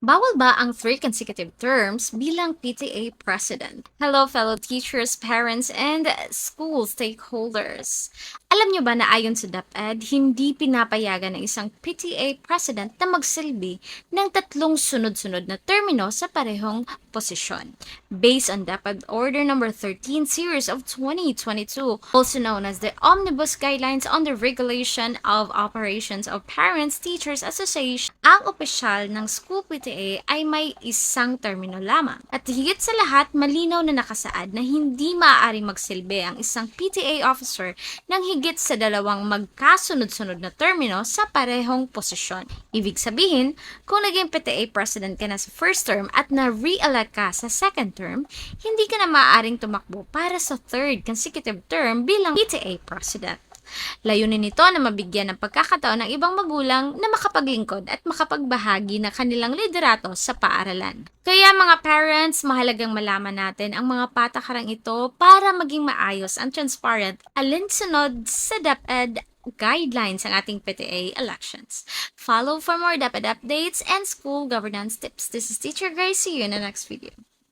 Bawal ba ang 3 consecutive terms bilang PTA president? Hello, fellow teachers, parents, and school stakeholders. Alam niyo ba na ayon sa DepEd, hindi pinapayagan ng isang PTA president na magsilbi ng 3 sunod-sunod na termino sa parehong posisyon. Based on DepEd Order Number 13 Series of 2022, also known as the Omnibus Guidelines on the Regulation of Operations of Parents Teachers Association, ang opisyal ng school PTA ay may isang termino lamang. At higit sa lahat, malinaw na nakasaad na hindi maaaring magsilbi ang isang PTA officer ng higit sa 2 magkasunod-sunod na termino sa parehong posisyon. Ibig sabihin, kung naging PTA president ka na sa first term at na-re-elect ka sa second term, hindi ka na maaaring tumakbo para sa 3rd consecutive term bilang PTA president. Layunin nito na mabigyan ng pagkakataon ng ibang magulang na makapaglingkod at makapagbahagi ng kanilang liderato sa paaralan. Kaya mga parents, mahalagang malaman natin ang mga patakarang ito para maging maayos and transparent alinsunod sa DepEd guidelines ang ating PTA elections. Follow for more DepEd updates and school governance tips. This is Teacher Grace. See you in the next video.